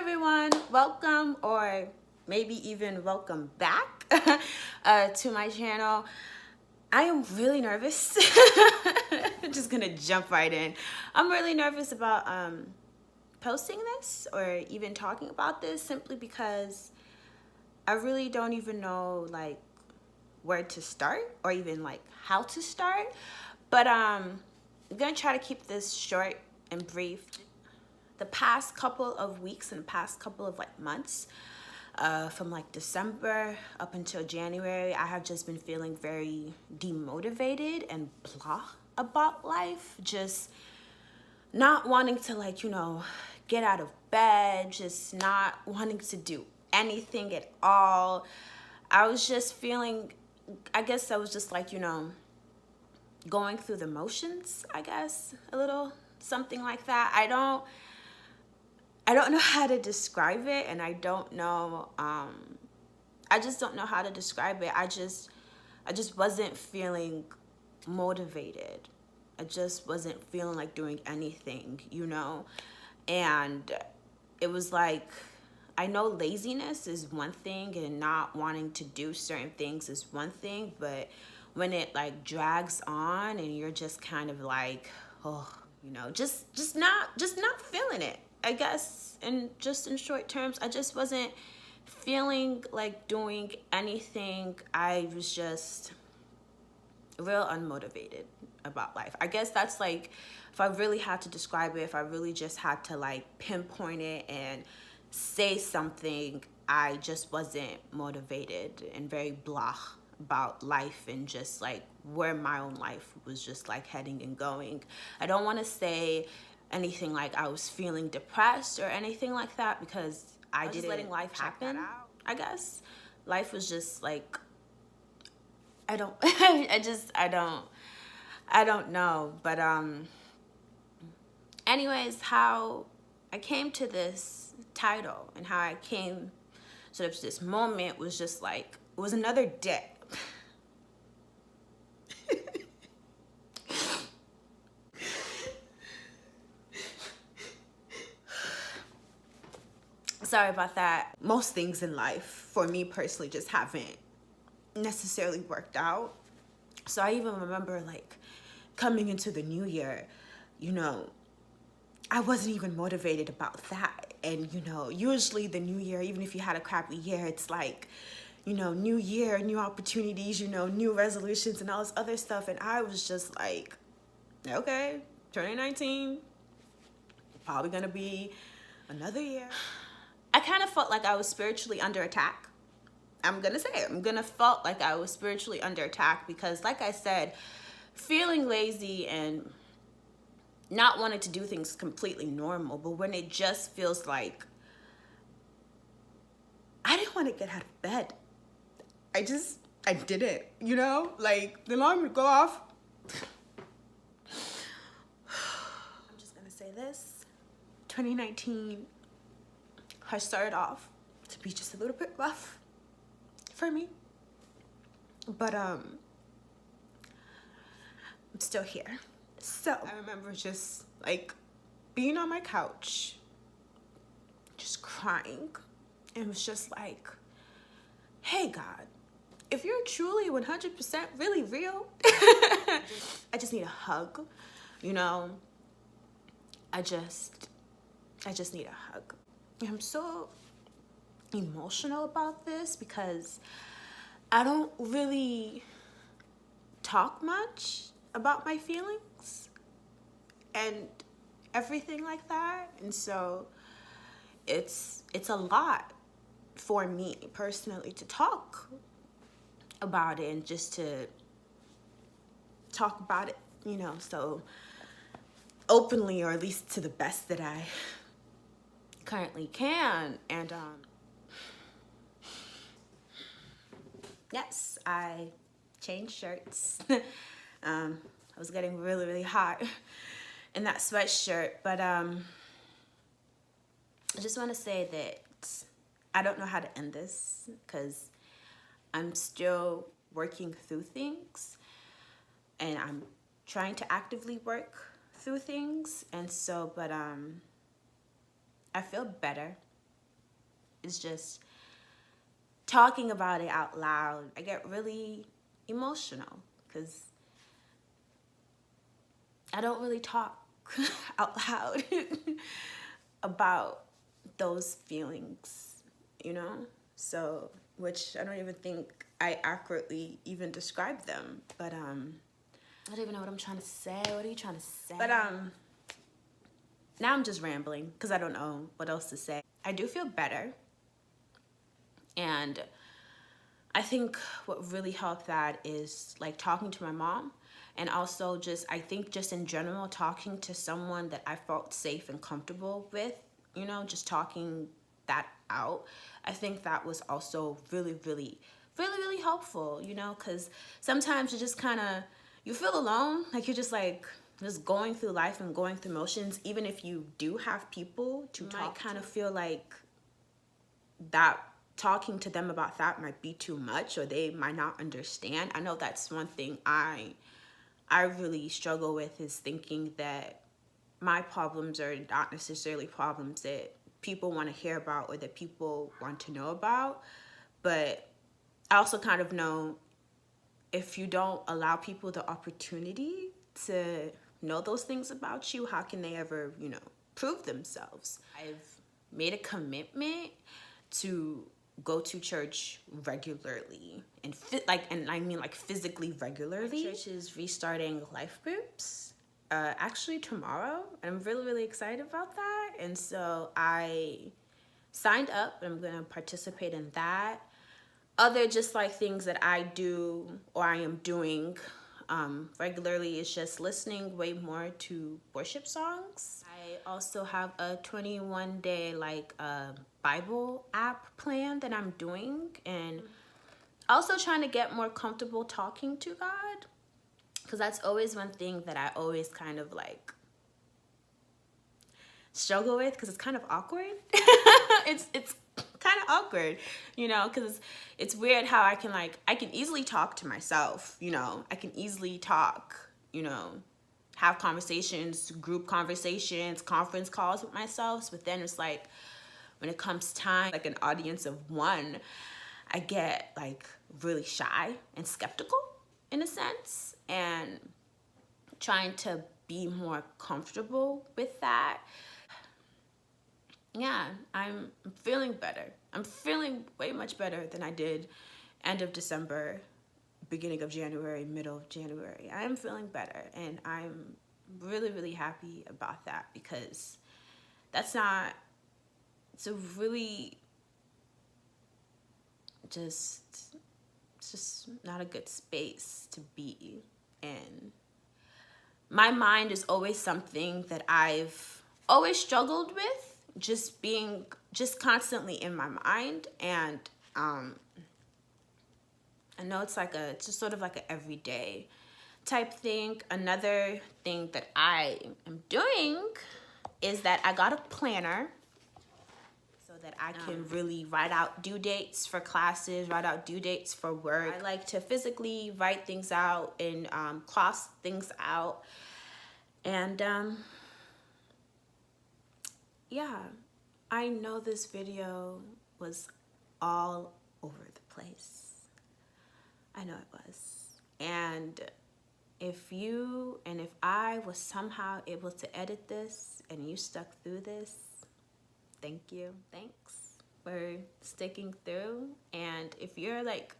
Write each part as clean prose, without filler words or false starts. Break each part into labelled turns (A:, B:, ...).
A: everyone, welcome or maybe even welcome back to my channel. I am really nervous. I'm just gonna jump right in. I'm really nervous about posting this or even talking about this simply because I really don't even know like where to start or even like how to start. But I'm gonna try to keep this short and brief. The past couple of weeks and the past couple of like months, from like December up until January, I have just been feeling very demotivated and blah about life. Just not wanting to like, get out of bed, just not wanting to do anything at all. I was just feeling, I guess I was just like, going through the motions, I guess, a little something like that. I don't know how to describe it, and I don't know, I just don't know how to describe it. I just wasn't feeling motivated. I just wasn't feeling like doing anything, and it was like, I know laziness is one thing and not wanting to do certain things is one thing, but when it like drags on and you're just kind of like, oh, just not feeling it, I guess. And just in short terms, I just wasn't feeling like doing anything. I was just real unmotivated about life. I guess that's like, if I really had to describe it, if I really just had to like pinpoint it and say something, I just wasn't motivated and very blah about life and just like where my own life was just like heading and going. I don't want to say anything like I was feeling depressed or anything like that, because I didn't, letting life happen, I guess. Life was just like, I don't I don't know. But anyways, how I came to this title and how I came sort of to this moment was just like, it was another day. Sorry about that. Most things in life for me personally just haven't necessarily worked out. So I even remember like coming into the new year, I wasn't even motivated about that. And usually the new year, even if you had a crappy year, it's like, new year, new opportunities, new resolutions and all this other stuff. And I was just like, okay, 2019, probably gonna be another year. I kind of felt like I was spiritually under attack. I'm gonna say it. Felt like I was spiritually under attack because, like I said, feeling lazy and not wanting to do things completely normal, but when it just feels like I didn't want to get out of bed. I didn't, like the alarm would go off. I'm just gonna say this. 2019 has started off to be just a little bit rough for me, but I'm still here. So I remember just like being on my couch, just crying, and was just like, hey God, if you're truly 100% really real, I just need a hug, I just need a hug. I'm so emotional about this because I don't really talk much about my feelings and everything like that, and so it's a lot for me personally to talk about it and just to talk about it, so openly, or at least to the best that I currently can. And yes, I changed shirts. I was getting really, really hot in that sweatshirt, but I just want to say that I don't know how to end this because I'm still working through things and I'm trying to actively work through things. And so, but I feel better is just talking about it out loud. I get really emotional because I don't really talk out loud about those feelings, you know? So, which I don't even think I accurately even describe them. But I don't even know what I'm trying to say. What are you trying to say? But now I'm just rambling because I don't know what else to say. I do feel better. And I think what really helped that is like talking to my mom, and also just, I think just in general, talking to someone that I felt safe and comfortable with, you know, just talking that out. I think that was also really, really, really, really helpful, you know, because sometimes you just kind of, you feel alone, like you're just like, just going through life and going through motions. Even if you do have people to talk to, kind of feel like that talking to them about that might be too much, or they might not understand. I know that's one thing I really struggle with, is thinking that my problems are not necessarily problems that people want to hear about or that people want to know about. But I also kind of know, if you don't allow people the opportunity to know those things about you, how can they ever, you know, prove themselves? I've made a commitment to go to church regularly, and and I mean like physically regularly. My church is restarting life groups actually tomorrow. I'm really, really excited about that, and so I signed up and I'm gonna participate in that. Other just like things that I do or I am doing regularly is just listening way more to worship songs. I also have a 21-day like Bible app plan that I'm doing, and also trying to get more comfortable talking to God, because that's always one thing that I always kind of like struggle with, because it's kind of awkward. it's kind of awkward, you know, because it's weird how I can easily talk to myself, you know. I can easily talk, you know, have conversations, group conversations, conference calls with myself. But then it's like, when it comes time, like an audience of one, I get like really shy and skeptical in a sense, and trying to be more comfortable with that. Yeah, I'm feeling better. I'm feeling way much better than I did end of December, beginning of January, middle of January. I am feeling better, and I'm really, really happy about that, because it's a really it's just not a good space to be in. My mind is always something that I've always struggled with, just constantly in my mind. And I know it's just sort of like an everyday type thing. Another thing that I am doing is that I got a planner so that I can really write out due dates for classes, write out due dates for work. I like to physically write things out and cross things out. And yeah, I know this video was all over the place. I know it was. And if I was somehow able to edit this and you stuck through this, thank you. Thanks for sticking through. And if you're like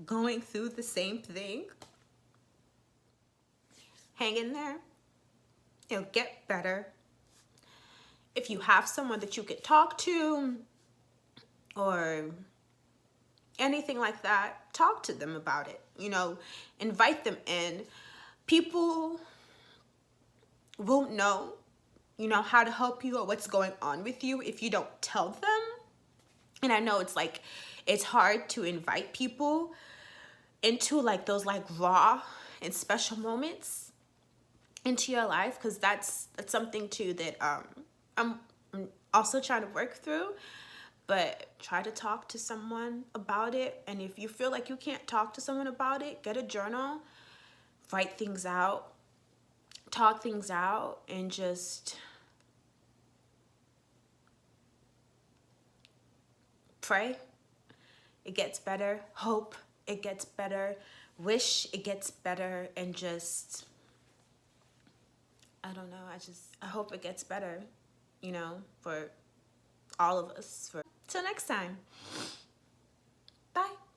A: going through the same thing, hang in there. It'll get better. If you have someone that you could talk to or anything like that, talk to them about it. You know, invite them in. People won't know, you know, how to help you or what's going on with you if you don't tell them. And I know it's hard to invite people into like those like raw and special moments into your life, because that's something too that I'm also trying to work through. But try to talk to someone about it. And if you feel like you can't talk to someone about it, get a journal, write things out, talk things out, and just pray it gets better, hope it gets better, wish it gets better, and just, I don't know, I hope it gets better, you know, for all of us. Till next time. Bye.